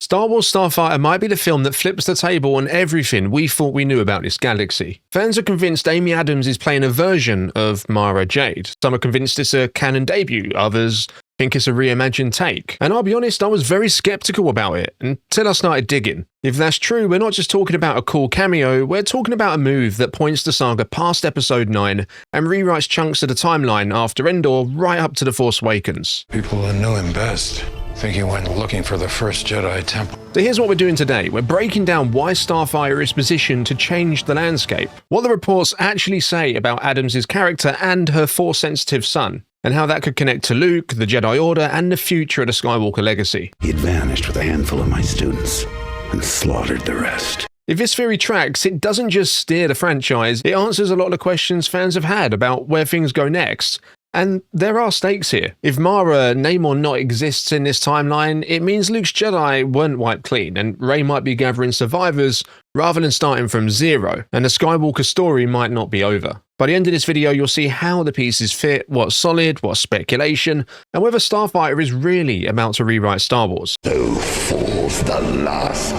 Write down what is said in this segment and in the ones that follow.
Star Wars Starfighter might be the film that flips the table on everything we thought we knew about this galaxy. Fans are convinced Amy Adams is playing a version of Mara Jade. Some are convinced it's a canon debut, others think it's a reimagined take. And I'll be honest, I was very skeptical about it until I started digging. If that's true, we're not just talking about a cool cameo, we're talking about a move that points the saga past Episode 9 and rewrites chunks of the timeline after Endor right up to The Force Awakens. People who knew him best think he went looking for the first Jedi temple. So here's what we're doing today. We're breaking down why Starfighter is positioned to change the landscape, what the reports actually say about Adams' character and her Force-sensitive son, and how that could connect to Luke, the Jedi Order, and the future of the Skywalker legacy. He had vanished with a handful of my students and slaughtered the rest. If this theory tracks, it doesn't just steer the franchise, it answers a lot of the questions fans have had about where things go next. And there are stakes here. If Mara, name or not, exists in this timeline, it means Luke's Jedi weren't wiped clean, and Rey might be gathering survivors rather than starting from zero, and the Skywalker story might not be over. By the end of this video, you'll see how the pieces fit, what's solid, what's speculation, and whether Starfighter is really about to rewrite Star Wars. So falls the last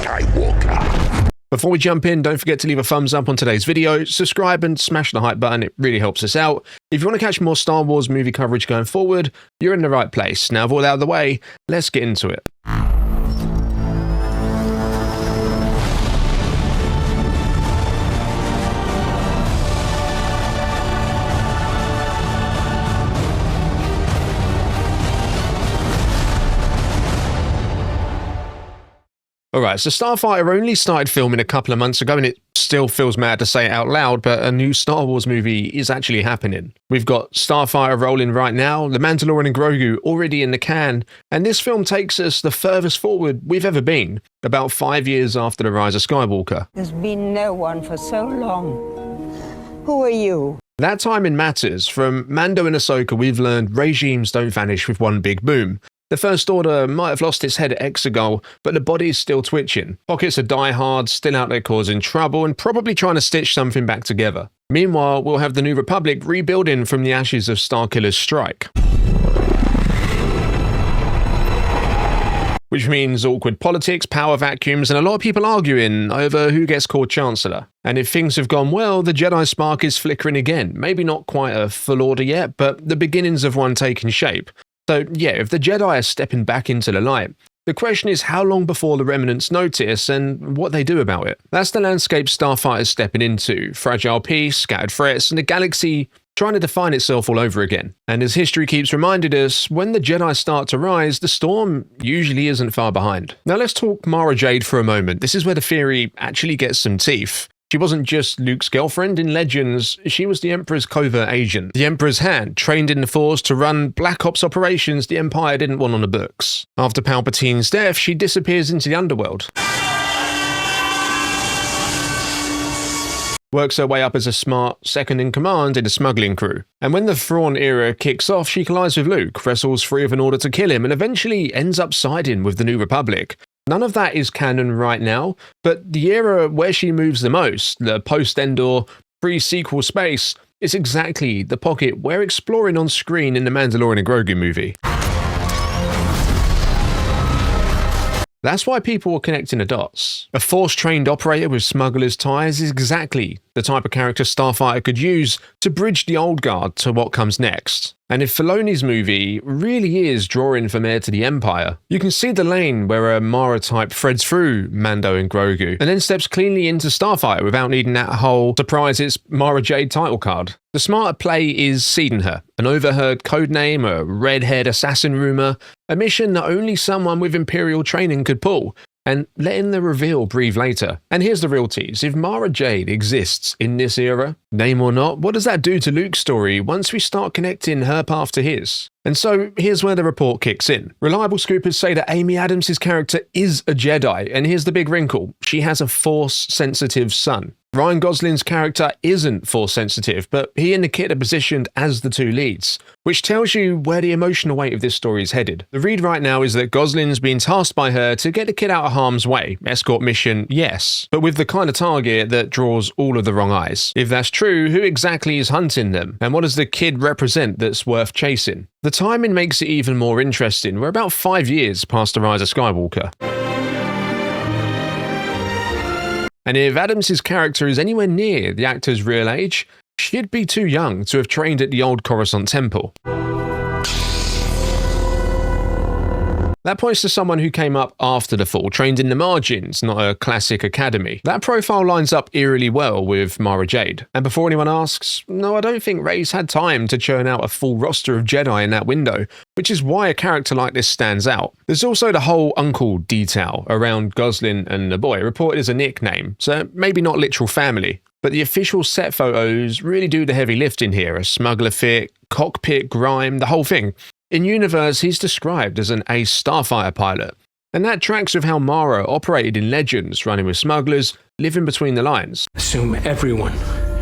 Skywalker. Before we jump in, don't forget to leave a thumbs up on today's video, subscribe and smash the hype button, it really helps us out. If you want to catch more Star Wars movie coverage going forward, you're in the right place. Now with all out of the way, let's get into it. Alright, so Starfighter only started filming a couple of months ago, and it still feels mad to say it out loud, but a new Star Wars movie is actually happening. We've got Starfighter rolling right now, the Mandalorian Grogu already in the can, and this film takes us the furthest forward we've ever been, about 5 years after the rise of Skywalker. There's been no one for so long. Who are you? That timing matters. From Mando and Ahsoka, we've learned regimes don't vanish with one big boom. The First Order might have lost its head at Exegol, but the body's still twitching. Pockets of diehards still out there causing trouble and probably trying to stitch something back together. Meanwhile, we'll have the New Republic rebuilding from the ashes of Starkiller's strike. Which means awkward politics, power vacuums, and a lot of people arguing over who gets called Chancellor. And if things have gone well, the Jedi spark is flickering again. Maybe not quite a full order yet, but the beginnings of one taking shape. So yeah, if the Jedi are stepping back into the light, the question is how long before the remnants notice and what they do about it. That's the landscape Starfighter's stepping into. Fragile peace, scattered threats, and a galaxy trying to define itself all over again. And as history keeps reminding us, when the Jedi start to rise, the storm usually isn't far behind. Now let's talk Mara Jade for a moment. This is where the theory actually gets some teeth. She wasn't just Luke's girlfriend in Legends, she was the Emperor's covert agent. The Emperor's hand, trained in the Force to run Black Ops operations the Empire didn't want on the books. After Palpatine's death, she disappears into the underworld. Works her way up as a smart second-in-command in a smuggling crew. And when the Thrawn era kicks off, she collides with Luke, wrestles free of an order to kill him, and eventually ends up siding with the New Republic. None of that is canon right now, but the era where she moves the most, the post-Endor, pre-sequel space, is exactly the pocket we're exploring on screen in the Mandalorian Grogu movie. That's why people are connecting the dots. A Force-trained operator with smuggler's ties is exactly the type of character Starfighter could use to bridge the old guard to what comes next. And if Filoni's movie really is drawing from Heir-to-the-Empire, you can see the lane where a Mara type threads through Mando and Grogu, and then steps cleanly into Starfighter without needing that whole surprise it's Mara Jade title card. The smarter play is seeding her, an overheard codename, a red-haired assassin rumor, a mission that only someone with Imperial training could pull, and letting the reveal breathe later. And here's the real tease. If Mara Jade exists in this era, name or not, what does that do to Luke's story once we start connecting her path to his? And so here's where the report kicks in. Reliable scoopers say that Amy Adams' character is a Jedi, and here's the big wrinkle. She has a Force-sensitive son. Ryan Gosling's character isn't Force-sensitive, but he and the kid are positioned as the two leads, which tells you where the emotional weight of this story is headed. The read right now is that Gosling's been tasked by her to get the kid out of harm's way. Escort mission, yes, but with the kind of target that draws all of the wrong eyes. If that's true, who exactly is hunting them? And what does the kid represent that's worth chasing? The timing makes it even more interesting. We're about 5 years past the rise of Skywalker. And if Adams' character is anywhere near the actor's real age, she'd be too young to have trained at the old Coruscant Temple. That points to someone who came up after the fall, trained in the margins, not a classic academy. That profile lines up eerily well with Mara Jade. And before anyone asks, no, I don't think Rey's had time to churn out a full roster of Jedi in that window, which is why a character like this stands out. There's also the whole uncle detail around Gosling and the boy, reported as a nickname, so maybe not literal family. But the official set photos really do the heavy lifting here, a smuggler fit, cockpit grime, the whole thing. In universe, he's described as an ace Starfighter pilot, and that tracks with how Mara operated in Legends, running with smugglers, living between the lines. Assume everyone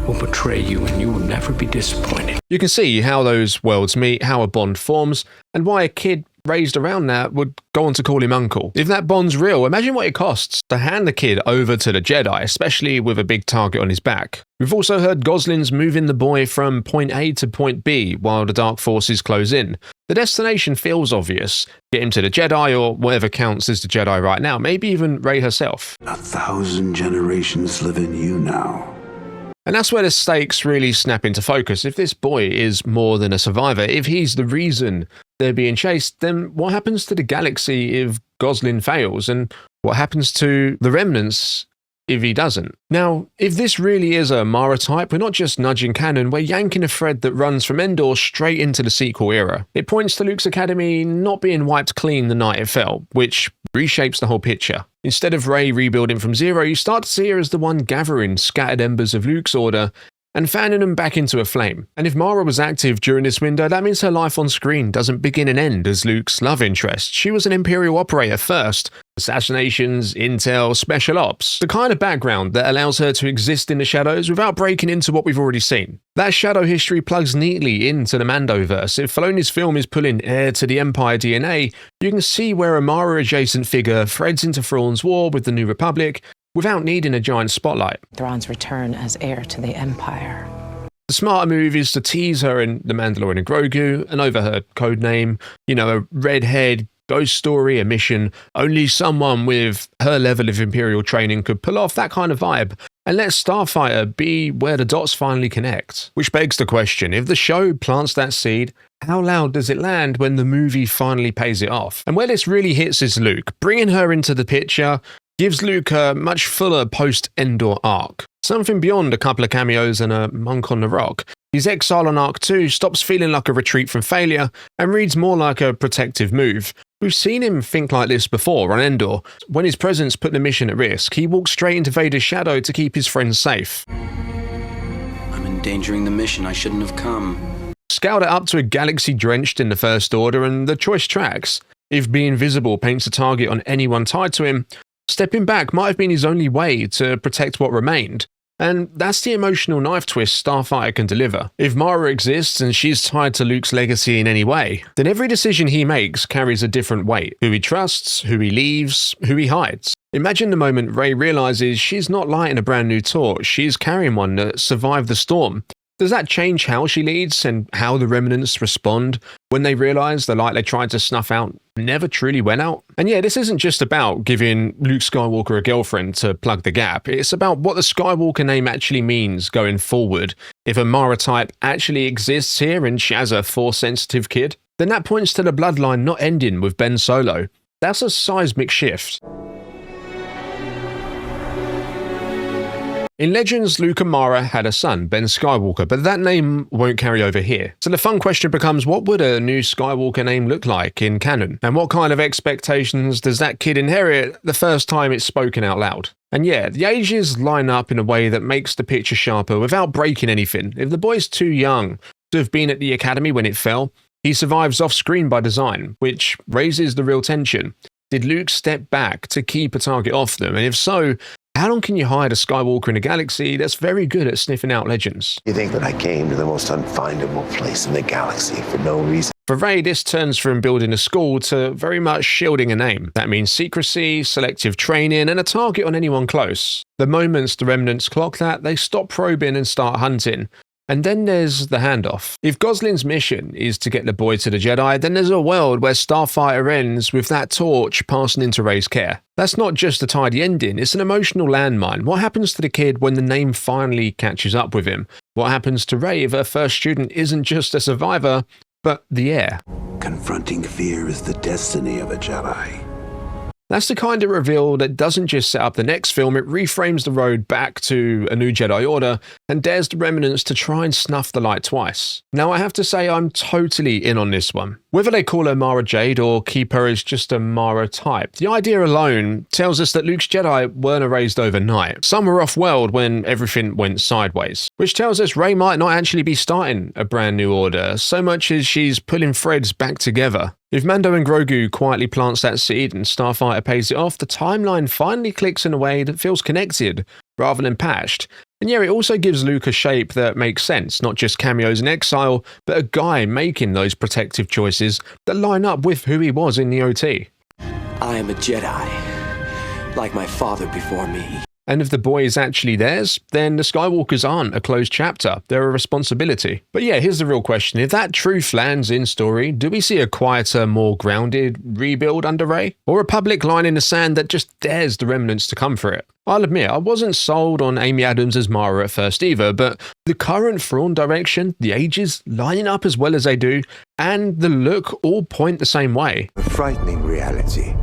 will betray you and you will never be disappointed. You can see how those worlds meet, how a bond forms, and why a kid raised around that would go on to call him uncle. If that bond's real, imagine what it costs to hand the kid over to the Jedi, especially with a big target on his back. We've also heard Gosling's moving the boy from point A to point B while the dark forces close in. The destination feels obvious. Get him to the Jedi, or whatever counts as the Jedi right now, maybe even Rey herself. 1,000 generations live in you now. And that's where the stakes really snap into focus. If this boy is more than a survivor, if he's the reason they're being chased, then what happens to the galaxy if Gosling fails? And what happens to the remnants if he doesn't? Now, if this really is a Mara type, we're not just nudging canon, we're yanking a thread that runs from Endor straight into the sequel era. It points to Luke's academy not being wiped clean the night it fell, which reshapes the whole picture. Instead of Rey rebuilding from zero, you start to see her as the one gathering scattered embers of Luke's order and fanning them back into a flame. And if Mara was active during this window, that means her life on screen doesn't begin and end as Luke's love interest. She was an Imperial operator first. Assassinations, intel, special ops. The kind of background that allows her to exist in the shadows without breaking into what we've already seen. That shadow history plugs neatly into the Mandoverse. If Filoni's film is pulling Heir-to-the-Empire DNA, you can see where a Mara-adjacent figure threads into Thrawn's war with the New Republic without needing a giant spotlight. Thrawn's return as heir to the Empire. The smarter move is to tease her in The Mandalorian Grogu, an overheard codename, a redhead, ghost story, a mission. Only someone with her level of Imperial training could pull off that kind of vibe, and let Starfighter be where the dots finally connect. Which begs the question, if the show plants that seed, how loud does it land when the movie finally pays it off? And where this really hits is Luke. Bringing her into the picture gives Luke a much fuller post-Endor arc. Something beyond a couple of cameos and a monk on the rock. His exile on Arc 2 stops feeling like a retreat from failure and reads more like a protective move. We've seen him think like this before on Endor. When his presence put the mission at risk, he walked straight into Vader's shadow to keep his friends safe. I'm endangering the mission. I shouldn't have come. Scaled it up to a galaxy drenched in the First Order, and the choice tracks. If being visible paints a target on anyone tied to him, stepping back might have been his only way to protect what remained. And that's the emotional knife twist Starfighter can deliver. If Mara exists and she's tied to Luke's legacy in any way, then every decision he makes carries a different weight. Who he trusts, who he leaves, who he hides. Imagine the moment Rey realizes she's not lighting a brand new torch, she's carrying one that survived the storm. Does that change how she leads and how the remnants respond when they realize the light they tried to snuff out never truly went out? And yeah, this isn't just about giving Luke Skywalker a girlfriend to plug the gap. It's about what the Skywalker name actually means going forward. If a Mara type actually exists here and she has a Force-sensitive kid, then that points to the bloodline not ending with Ben Solo. That's a seismic shift. In Legends, Luke and Mara had a son, Ben Skywalker, but that name won't carry over here. So the fun question becomes, what would a new Skywalker name look like in canon? And what kind of expectations does that kid inherit the first time it's spoken out loud? And yeah, the ages line up in a way that makes the picture sharper without breaking anything. If the boy's too young to have been at the academy when it fell, he survives off screen by design, which raises the real tension. Did Luke step back to keep a target off them? And if so, how long can you hide a Skywalker in a galaxy that's very good at sniffing out legends? You think that I came to the most unfindable place in the galaxy for no reason? For Rey, this turns from building a school to very much shielding a name. That means secrecy, selective training, and a target on anyone close. The moments the remnants clock that, they stop probing and start hunting. And then there's the handoff. If Gosling's mission is to get the boy to the Jedi, then there's a world where Starfighter ends with that torch passing into Rey's care. That's not just a tidy ending, it's an emotional landmine. What happens to the kid when the name finally catches up with him? What happens to Rey if her first student isn't just a survivor, but the heir? Confronting fear is the destiny of a Jedi. That's the kind of reveal that doesn't just set up the next film, it reframes the road back to a new Jedi Order and dares the remnants to try and snuff the light twice. Now I have to say I'm totally in on this one. Whether they call her Mara Jade or keep her as just a Mara type, the idea alone tells us that Luke's Jedi weren't erased overnight. Some were off-world when everything went sideways, which tells us Rey might not actually be starting a brand new order, so much as she's pulling threads back together. If Mando and Grogu quietly plants that seed and Starfighter pays it off, the timeline finally clicks in a way that feels connected, rather than patched. And yeah, it also gives Luke a shape that makes sense, not just cameos in exile, but a guy making those protective choices that line up with who he was in the OT. I am a Jedi, like my father before me. And if the boy is actually theirs, then the Skywalkers aren't a closed chapter, they're a responsibility. But yeah, here's the real question. If that truth lands in story, do we see a quieter, more grounded rebuild under Rey? Or a public line in the sand that just dares the remnants to come for it? I'll admit, I wasn't sold on Amy Adams as Mara at first either, but the current Thrawn direction, the ages lining up as well as they do, and the look all point the same way. A frightening reality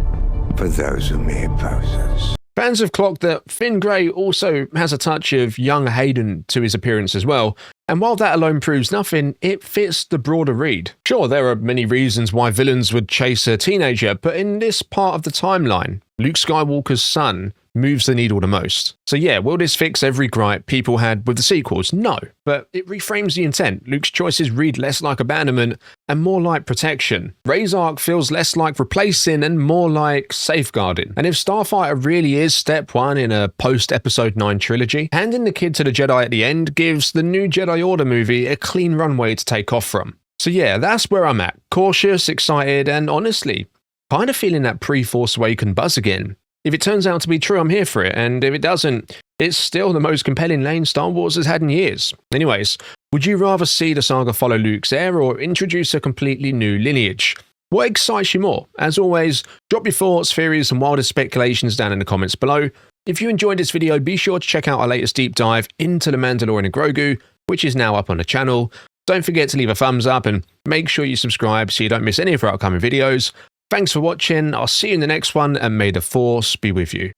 for those who may oppose us. Fans have clocked that Finn Grey also has a touch of young Hayden to his appearance as well, and while that alone proves nothing, it fits the broader read. Sure, there are many reasons why villains would chase a teenager, but in this part of the timeline, Luke Skywalker's son moves the needle the most. So yeah, will this fix every gripe people had with the sequels? No, but it reframes the intent. Luke's choices read less like abandonment and more like protection. Rey's arc feels less like replacing and more like safeguarding. And if Starfighter really is step one in a post-Episode 9 trilogy, handing the kid to the Jedi at the end gives the new Jedi Order movie a clean runway to take off from. So yeah, that's where I'm at. Cautious, excited, and honestly, kind of feeling that pre-Force Awakens buzz again. If it turns out to be true, I'm here for it, and if it doesn't, it's still the most compelling lane Star Wars has had in years. Anyways, would you rather see the saga follow Luke's heir or introduce a completely new lineage? What excites you more? As always, drop your thoughts, theories, and wildest speculations down in the comments below. If you enjoyed this video, be sure to check out our latest deep dive into the Mandalorian Grogu, which is now up on the channel. Don't forget to leave a thumbs up and make sure you subscribe so you don't miss any of our upcoming videos. Thanks for watching, I'll see you in the next one, and may the Force be with you.